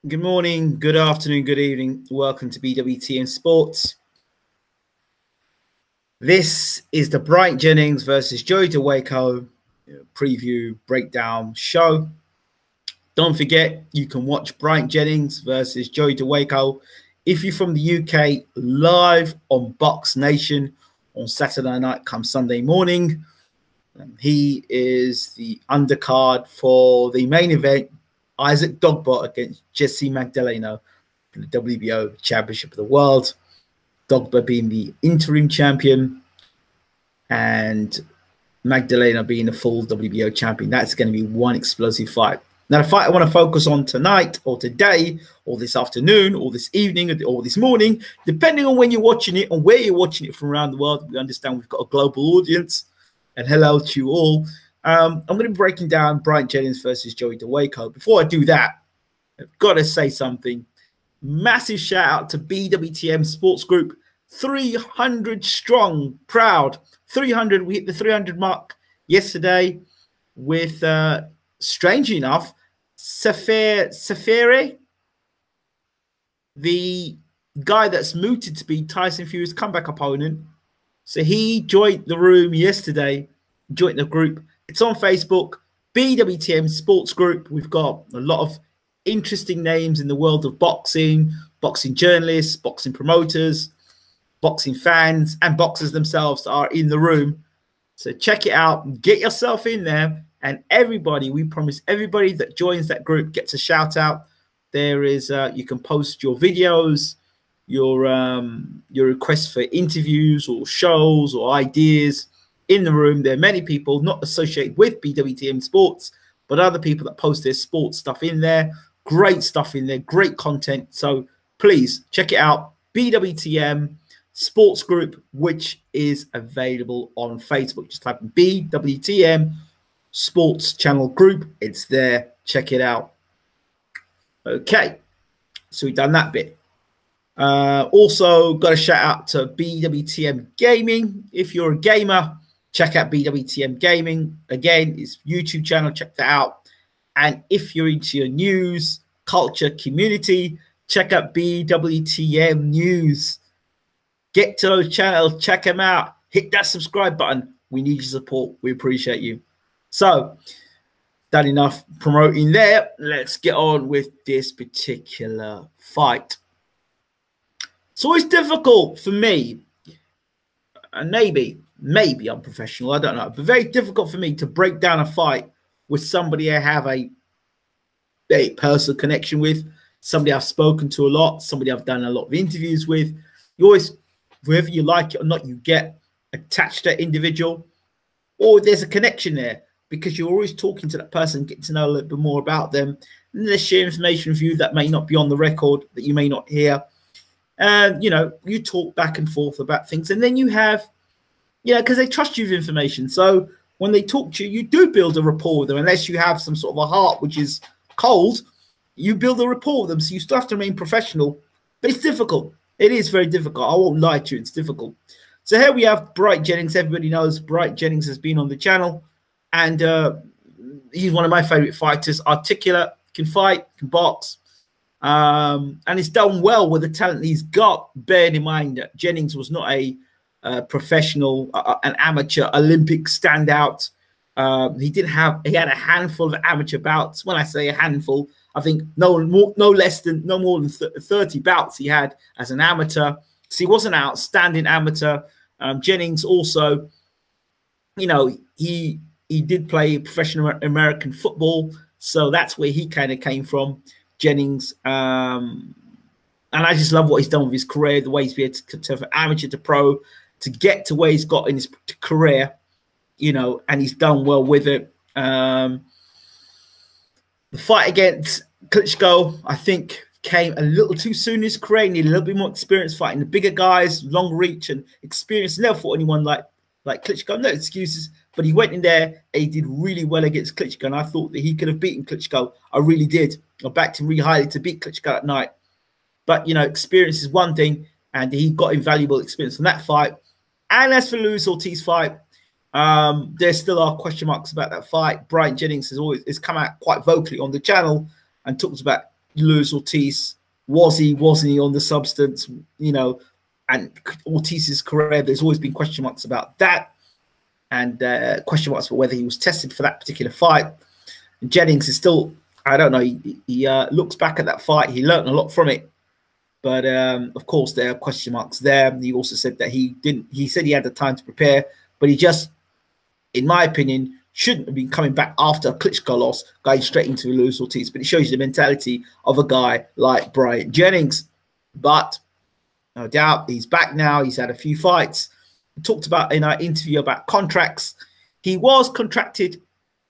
Good morning, good afternoon, good evening. Welcome to BWTM Sports. This is the Bryant Jennings versus Dawejko preview breakdown show. Don't forget, you can watch Bryant Jennings versus Dawejko if you're from the UK live on Box Nation on Saturday night come Sunday morning. He is the undercard for the main event, Isaac Dogba against Jesse Magdaleno in the WBO Championship of the World. Dogba being the interim champion and Magdaleno being the full WBO champion. That's going to be one explosive fight. Now, the fight I want to focus on tonight or today or this afternoon or this evening or this morning, depending on when you're watching it and where you're watching it from around the world. We understand we've got a global audience. And hello to you all. I'm going to be breaking down Bryant Jennings versus Dawejko. Before I do that, I've got to say something. Massive shout out to BWTM Sports Group. 300 strong, proud. 300. We hit the 300 mark yesterday with, strangely enough, Safiri, the guy that's mooted to be Tyson Fury's comeback opponent. So he joined the room yesterday, joined the group. It's on Facebook, BWTM Sports Group. We've got a lot of interesting names in the world of boxing, boxing journalists, boxing promoters, boxing fans, and boxers themselves are in the room. So check it out, get yourself in there, and everybody, we promise everybody that joins that group gets a shout out. There is, you can post your videos, your requests for interviews or shows or ideas in the room. There are many people not associated with BWTM Sports, but other people that post their sports stuff in there. Great stuff in there, great content. So please check it out. BWTM Sports Group, which is available on Facebook. Just type in BWTM Sports Channel Group. It's there. Check it out. Okay, so we've done that bit. Also got a shout out to BWTM Gaming. If you're a gamer, check out BWTM Gaming. Again, it's YouTube channel, check that out. And if you're into your news, culture, community, check out BWTM News. Get to those channels, check them out. Hit that subscribe button. We need your support. We appreciate you. So, done enough promoting there. Let's get on with this particular fight. It's always difficult for me, and maybe I'm professional, I don't know, but very difficult for me to break down a fight with somebody I have a personal connection with, somebody I've spoken to a lot, somebody I've done a lot of interviews with. You always, whether you like it or not, you get attached to that individual, or there's a connection there because you're always talking to that person, getting to know a little bit more about them, and they share information with you that may not be on the record, that you may not hear. And, you know, you talk back and forth about things. And then you have, because they trust you with information. So when they talk to you, you do build a rapport with them. Unless you have some sort of a heart which is cold, you build a rapport with them. So you still have to remain professional. But it's difficult. It is very difficult. I won't lie to you. It's difficult. So here we have Bryant Jennings. Everybody knows Bryant Jennings has been on the channel. And he's one of my favorite fighters. Articulate, can fight, can box. And he's done well with the talent he's got, bearing in mind that Jennings was not a professional, an amateur Olympic standout. He had a handful of amateur bouts. When I say a handful, I think no more than 30 bouts he had as an amateur. So he was an outstanding amateur. Jennings also, he did play professional American football, so that's where he kind of came from. Jennings, and I just love what he's done with his career, the way he's been able to turn from amateur to pro, to get to where he's got in his career, and he's done well with it. The fight against Klitschko, I think, came a little too soon in his career. He needed a little bit more experience fighting the bigger guys, long reach and experience. Never fought anyone like Klitschko, no excuses. But he went in there and he did really well against Klitschko. And I thought that he could have beaten Klitschko. I really did. I backed him really highly to beat Klitschko that night. But, experience is one thing. And he got invaluable experience from that fight. And as for Luis Ortiz's fight, there still are question marks about that fight. Bryant Jennings has come out quite vocally on the channel and talks about Luis Ortiz. Wasn't he on the substance? You know, and Ortiz's career, there's always been question marks about that, and question marks for whether he was tested for that particular fight. And Jennings is still, I don't know, he looks back at that fight, he learned a lot from it, but of course there are question marks there. He also said that he said he had the time to prepare, but he just, in my opinion, shouldn't have been coming back after a Klitschko loss, going straight into Luis Ortiz. But it shows you the mentality of a guy like Bryant Jennings. But no doubt he's back now. He's had a few fights. We talked about in our interview about contracts. He was contracted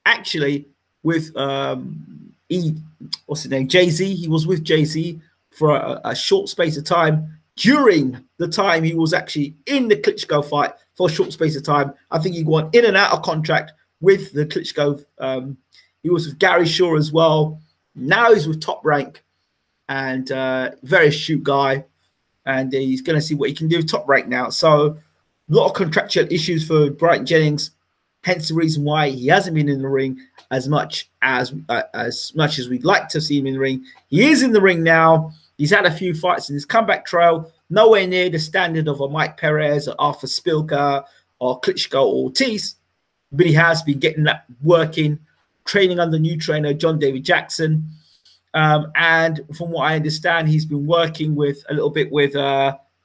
actually with what's his name, Jay-Z. He was with Jay-Z for a short space of time. During the time he was actually in the Klitschko fight for a short space of time, I think he went in and out of contract with the Klitschko. He was with Gary Shaw as well. Now he's with Top Rank, and very astute guy, and he's going to see what he can do with Top Rank now. So a lot of contractual issues for Bryant Jennings, hence the reason why he hasn't been in the ring as much as we'd like to see him in the ring. He is in the ring now. He's had a few fights in his comeback trail, nowhere near the standard of a Mike Perez or Arthur Spilka or Klitschko or Ortiz, but he has been getting that working, training under new trainer John David Jackson. And from what I understand, he's been working with a little bit with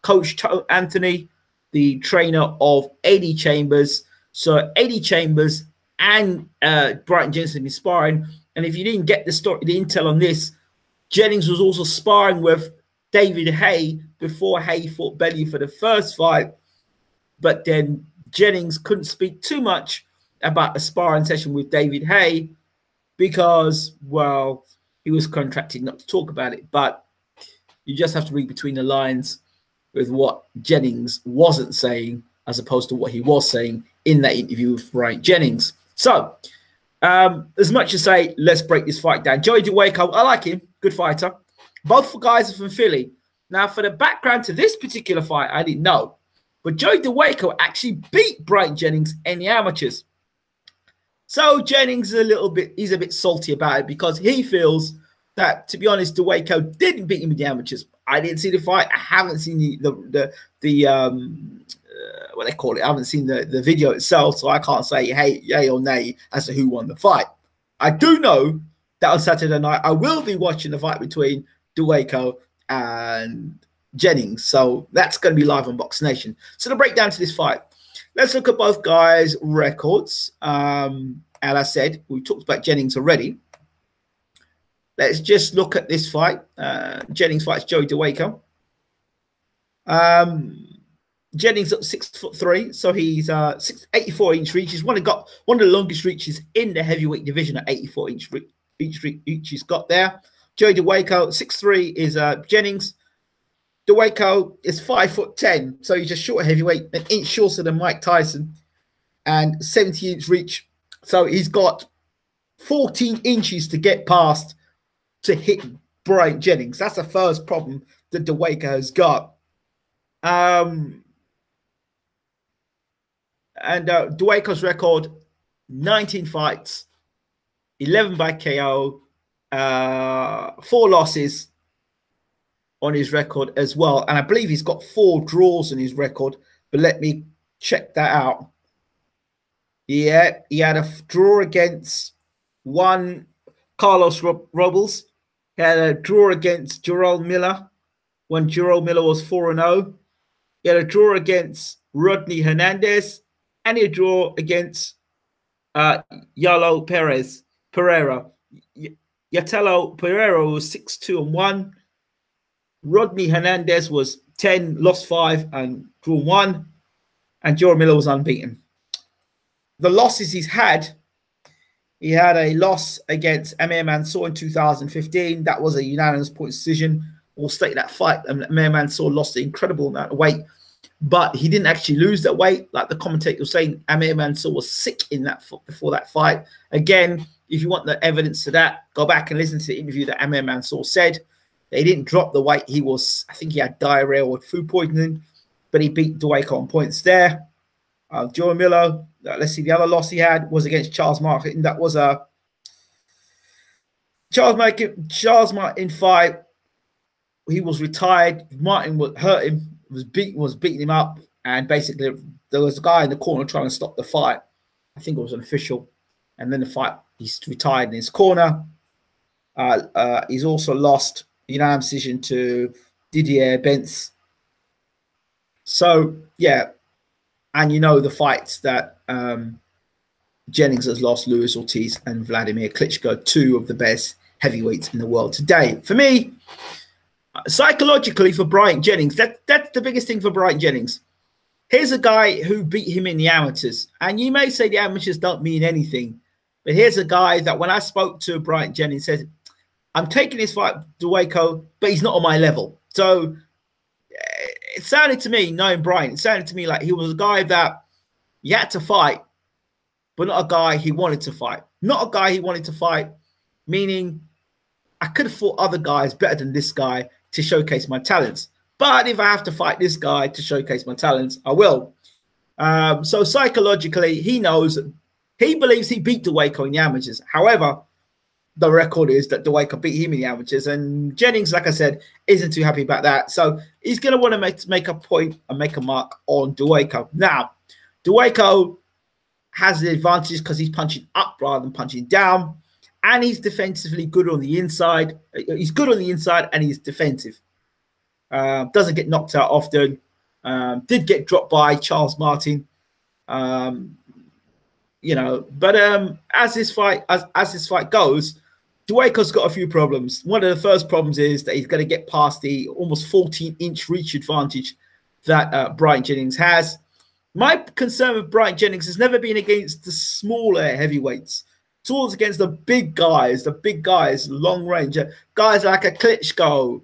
Coach Anthony, the trainer of Eddie Chambers. So Eddie Chambers and Bryant Jennings have been sparring. And if you didn't get the intel on this, Jennings was also sparring with David Haye before Haye fought Bellew for the first fight. But then Jennings couldn't speak too much about a sparring session with David Haye because, well, he was contracted not to talk about it. But you just have to read between the lines with what Jennings wasn't saying as opposed to what he was saying in that interview with Bryant Jennings. So, as much as say, let's break this fight down. Joey Dawejko, I like him, good fighter. Both guys are from Philly. Now, for the background to this particular fight, I didn't know, but Joey Dawejko actually beat Bryant Jennings in the amateurs. So Jennings is he's a bit salty about it because he feels that, to be honest, Dawejko didn't beat him in the amateurs. I didn't see the fight. I haven't seen the what they call it. I haven't seen the video itself, so I can't say hey, yay or nay as to who won the fight. I do know that on Saturday night I will be watching the fight between Dawejko and Jennings, so that's going to be live on Box Nation. So to break down to this fight, let's look at both guys' records. And I said we talked about Jennings already. Let's just look at this fight. Jennings fights Joey Dawejko. Jennings at 6'3", so he's 84-inch reach. He's got one of the longest reaches in the heavyweight division at 84-inch reach he's got there. Joey Dawejko, 6'3", is Jennings. Dawejko is 5'10", so he's just short heavyweight, an inch shorter than Mike Tyson, and 70-inch reach. So he's got 14 inches to get past to hit Bryant Jennings. That's the first problem that Dawejko has got. And Dawejko's record, 19 fights, 11 by KO, 4 losses on his record as well. And I believe he's got 4 draws on his record, but let me check that out. Yeah, he had a draw against one Carlos Robles. He had a draw against Jarrell Miller when Jarrell Miller was 4-0. He had a draw against Rodney Hernandez, and a draw against Yalo Pereira. Yatelo Pereira was 6-2-1. Rodney Hernandez was 10, lost 5, and drawn 1. And Jarrell Miller was unbeaten. The losses he's had, he had a loss against Amir Mansour in 2015. That was a unanimous point decision. We'll state that fight. Amir Mansour lost an incredible amount of weight, but he didn't actually lose that weight. Like the commentator was saying, Amir Mansour was sick in that before that fight. Again, if you want the evidence to that, go back and listen to the interview that Amir Mansour said. He didn't drop the weight. He was, I think he had diarrhea or food poisoning, but he beat Dawejko on points there. Joe Miller, let's see, the other loss he had was against Charles Martin. That was Charles Martin fight. He was retired. Martin would hurt him. Was beating him up, and basically there was a guy in the corner trying to stop the fight. I think it was an official, and then the fight. He's retired in his corner. He's also lost unanimous decision to Didier Bentz. So yeah, and you know the fights that Jennings has lost: Luis Ortiz and Vladimir Klitschko, two of the best heavyweights in the world today. For me, psychologically, for Bryant Jennings, that's the biggest thing for Bryant Jennings. Here's a guy who beat him in the amateurs, and you may say the amateurs don't mean anything, but here's a guy that when I spoke to Bryant Jennings said, "I'm taking this fight, Dawejko, but he's not on my level." So it sounded to me, knowing Bryant, it sounded to me like he was a guy that he had to fight, but not a guy he wanted to fight. Not a guy he wanted to fight, meaning I could have fought other guys better than this guy to showcase my talents. But if I have to fight this guy to showcase my talents, I will. So psychologically, he knows, he believes he beat Dawejko in the amateurs. However, the record is that Dawejko beat him in the amateurs, and Jennings, like I said, isn't too happy about that. So he's going to want to make a point and make a mark on Dawejko. Now, Dawejko has the advantage because he's punching up rather than punching down, and he's defensively good on the inside. He's good on the inside, and he's defensive. Doesn't get knocked out often. Did get dropped by Charles Martin. You know, but as this fight goes, Dawejko's got a few problems. One of the first problems is that he's going to get past the almost 14-inch reach advantage that Bryant Jennings has. My concern with Bryant Jennings has never been against the smaller heavyweights. It's always against the big guys, long range, guys like a Klitschko,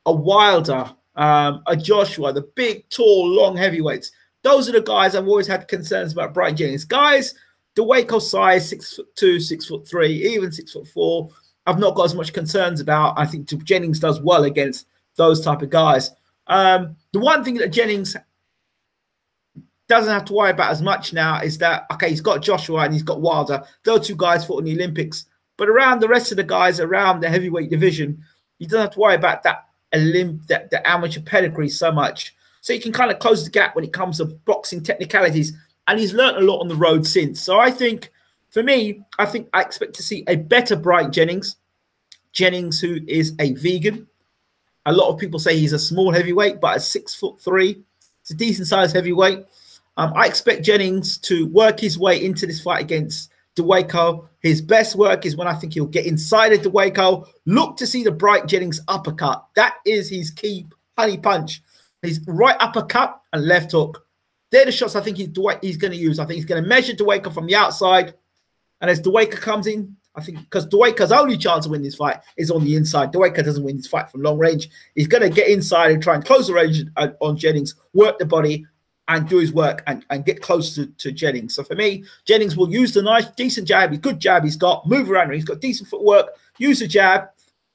a Wilder, a Joshua, the big, tall, long heavyweights. Those are the guys I've always had concerns about Bryant Jennings. Guys, Dawejko size, 6'2", 6'3", even 6'4", I've not got as much concerns about. I think Jennings does well against those type of guys. The one thing that Jennings doesn't have to worry about as much now is that, okay, he's got Joshua and he's got Wilder. Those two guys fought in the Olympics. But around the rest of the guys around the heavyweight division, he doesn't have to worry about that amateur pedigree so much. So he can kind of close the gap when it comes to boxing technicalities. And he's learned a lot on the road since. So I think, for me, I expect to see a better Bryant Jennings. Jennings, who is a vegan. A lot of people say he's a small heavyweight, but at 6'3", it's a decent sized heavyweight. I expect Jennings to work his way into this fight against Dawejko. His best work is when I think he'll get inside of Dawejko. Look to see the Bryant Jennings uppercut. That is his key honey punch. His right uppercut and left hook. They're the shots I think he's going to use. I think he's going to measure Dawejko from the outside. And as Dawejko comes in, I think because Dawejko's only chance to win this fight is on the inside. Dawejko doesn't win this fight from long range. He's going to get inside and try and close the range on Jennings, work the body, and do his work and get close to Jennings. So for me, Jennings will use the nice, decent jab, good jab he's got, move around, he's got decent footwork, use the jab,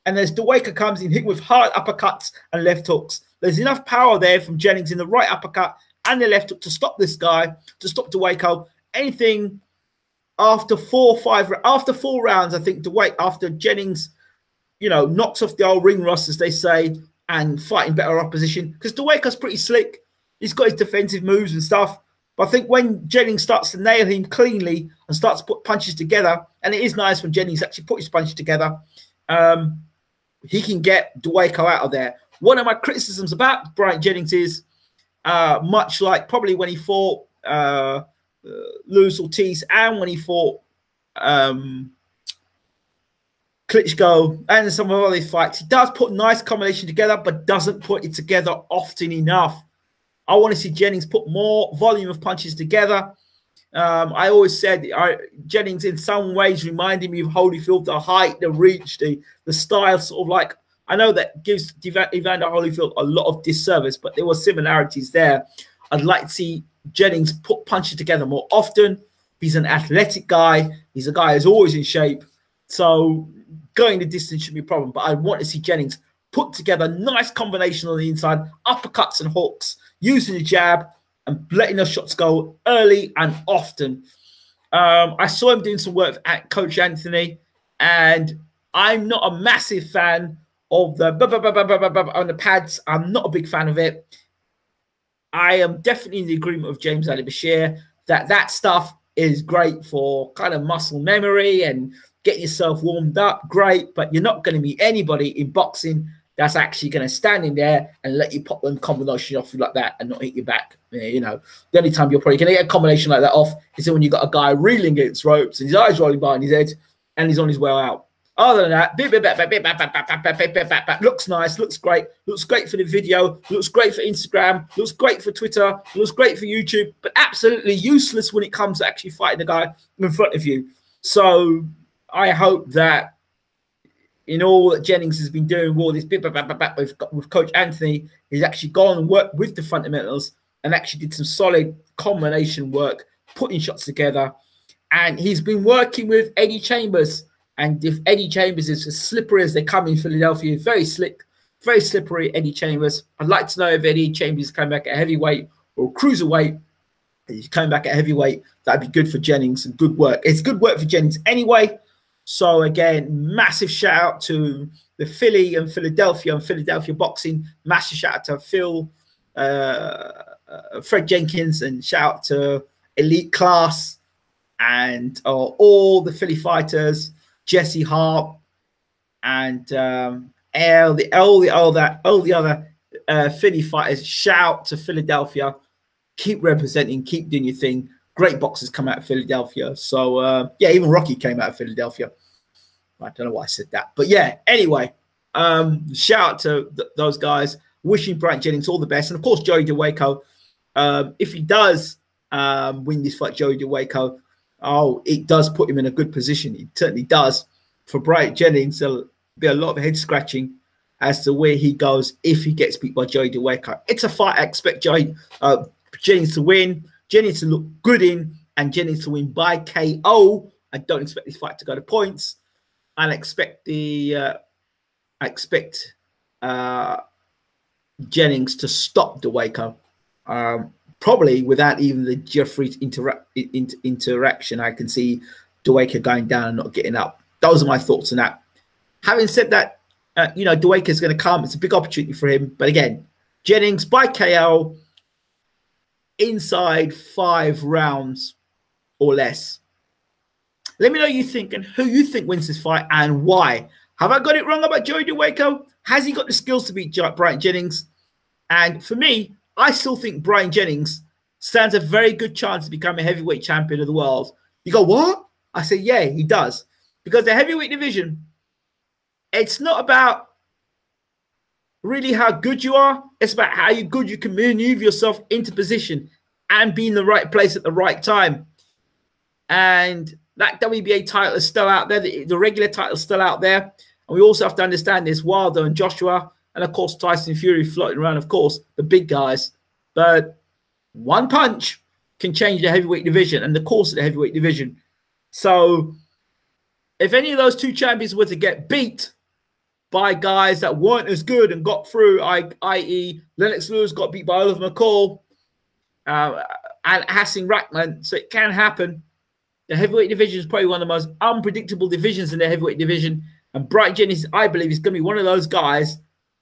and as Dawejko comes in, hit with hard uppercuts and left hooks. There's enough power there from Jennings in the right uppercut and the left hook to stop this guy, to stop Dawejko. Anything after 4 rounds, I think after Jennings, you know, knocks off the old ring rust, as they say, and fighting better opposition, because Dawejko's pretty slick. He's got his defensive moves and stuff. But I think when Jennings starts to nail him cleanly and starts to put punches together, and it is nice when Jennings actually put his punches together, he can get Dawejko out of there. One of my criticisms about Bryant Jennings is, much like probably when he fought Luis Ortiz and when he fought Klitschko and some of other fights, he does put nice combination together, but doesn't put it together often enough. I want to see Jennings put more volume of punches together. I always said Jennings in some ways reminded me of Holyfield, the height, the reach, the style, sort of like, I know that gives Evander Holyfield a lot of disservice, but there were similarities there. I'd like to see Jennings put punches together more often. He's an athletic guy. He's a guy who's always in shape. So going the distance should be a problem, but I want to see Jennings put together nice combination on the inside, uppercuts and hooks, using the jab and letting those shots go early and often. I saw him doing some work at Coach Anthony, and I'm not a massive fan of the on the pads. I'm not a big fan of it. I am definitely in the agreement with James Ali Bashir that stuff is great for kind of muscle memory and getting yourself warmed up. Great, but you're not going to meet anybody in boxing that's actually going to stand in there and let you pop one combination off like that and not hit your back. You know, the only time you're probably going to get a combination like that off is when you got a guy reeling against ropes and his eyes rolling behind his head and he's on his way out. Other than that, looks nice, looks great for the video, looks great for Instagram, looks great for Twitter, looks great for YouTube, but absolutely useless when it comes to actually fighting the guy in front of you. So I hope that in all that Jennings has been doing, all this with Coach Anthony, he's actually gone and worked with the fundamentals and actually did some solid combination work, putting shots together. And he's been working with Eddie Chambers. And if Eddie Chambers is as slippery as they come in Philadelphia, very slick, very slippery, Eddie Chambers. I'd like to know if Eddie Chambers come back at heavyweight or cruiserweight. If he's coming back at heavyweight, that'd be good for Jennings and good work. It's good work for Jennings anyway. So again, massive shout out to the Philly and Philadelphia boxing. Massive shout out to Phil, Fred Jenkins, and shout out to Elite Class and all the Philly fighters. Jesse Hart and all the other Philly fighters. Shout to Philadelphia. Keep representing, keep doing your thing. Great boxers come out of Philadelphia. So yeah, even Rocky came out of Philadelphia. I don't know why I said that, but yeah. Anyway, shout out to those guys. Wishing Bryant Jennings all the best, and of course Joey Dawejko. If he does win this fight, Joey Dawejko. Oh, it does put him in a good position. It certainly does. For Bryant Jennings, there'll be a lot of head scratching as to where he goes if he gets beat by Joey Dawejko. It's a fight I expect Jennings to win, Jennings to look good in, and Jennings to win by KO. I don't expect this fight to go to points. I expect Jennings to stop Dawejko. Probably without even the Jeffries interaction, I can see Dawejko going down and not getting up. Those are my thoughts on that. Having said that, you know, Dawejko is going to come. It's a big opportunity for him. But again, Jennings by KO inside 5 rounds or less. Let me know what you think and who you think wins this fight and why. Have I got it wrong about Joey Dawejko? Has he got the skills to beat Bryant Jennings? And for me, I still think Bryant Jennings stands a very good chance to become a heavyweight champion of the world. You go, what? I say, yeah, he does. Because the heavyweight division, it's not about really how good you are. It's about how good you can maneuver yourself into position and be in the right place at the right time. And that WBA title is still out there. The regular title is still out there. And we also have to understand this Wilder and Joshua, and of course Tyson Fury floating around, of course, the big guys. But one punch can change the heavyweight division and the course of the heavyweight division. So if any of those two champions were to get beat by guys that weren't as good and got through, i.e. Lennox Lewis got beat by Oliver McCall and Hassan Rahman, so it can happen. The heavyweight division is probably one of the most unpredictable divisions in the heavyweight division. And Bryant Jennings, I believe, is going to be one of those guys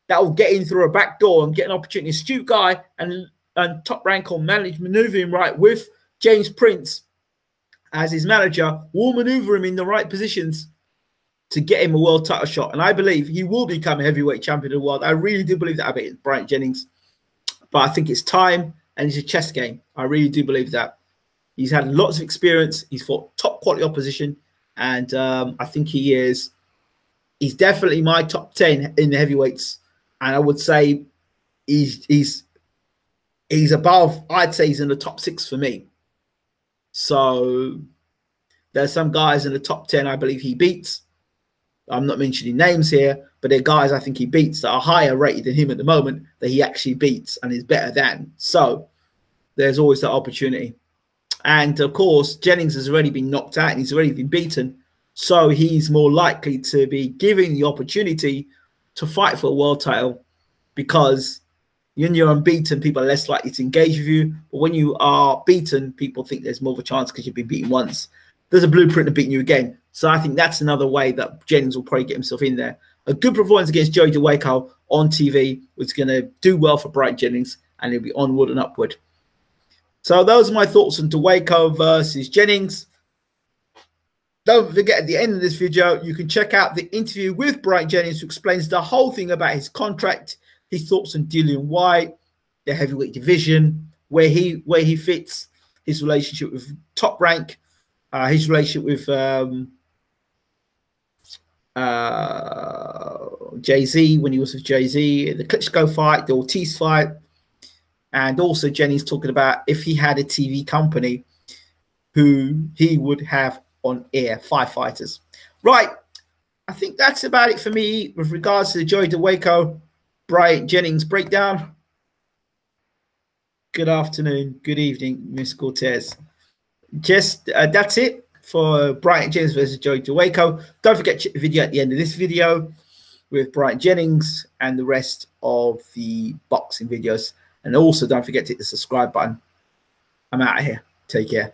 that will get in through a back door and get an opportunity. Astute guy and Top Rank will manage maneuvering right with James Prince as his manager, will maneuver him in the right positions to get him a world title shot. And I believe he will become a heavyweight champion of the world. I really do believe that about it, Bryant Jennings. But I think it's time and it's a chess game. I really do believe that. He's had lots of experience. He's fought top quality opposition. And I think he's definitely my top 10 in the heavyweights. And I would say he's above, I'd say he's in the top 6 for me. So there's some guys in the top 10 I believe he beats. I'm not mentioning names here, but there are guys I think he beats that are higher rated than him at the moment that he actually beats and is better than. So there's always that opportunity. And of course, Jennings has already been knocked out and he's already been beaten. So he's more likely to be given the opportunity to fight for a world title, because when you're unbeaten, people are less likely to engage with you. But when you are beaten, people think there's more of a chance because you've been beaten once. there's a blueprint of beating you again. So I think that's another way that Jennings will probably get himself in there. A good performance against Joey Dawejko on TV was going to do well for Bryant Jennings, and he'll be onward and upward. So those are my thoughts on Dawejko versus Jennings. Don't forget, at the end of this video, you can check out the interview with Bryant Jennings, who explains the whole thing about his contract, his thoughts on Dillian Whyte, the heavyweight division, where he fits, his relationship with Top Rank, his relationship with Jay-Z when he was with Jay-Z, the Klitschko fight, the Ortiz fight, and also Jennings talking about if he had a TV company, who he would have on air, 5 fighters. Right, I think that's about it for me with regards to the Joey Dawejko, Bryant Jennings breakdown. Good afternoon, good evening, Miss Cortez. Just that's it for Bryant Jennings versus Joey Dawejko. Don't forget to check the video at the end of this video with Bryant Jennings and the rest of the boxing videos. And also don't forget to hit the subscribe button. I'm out of here. Take care.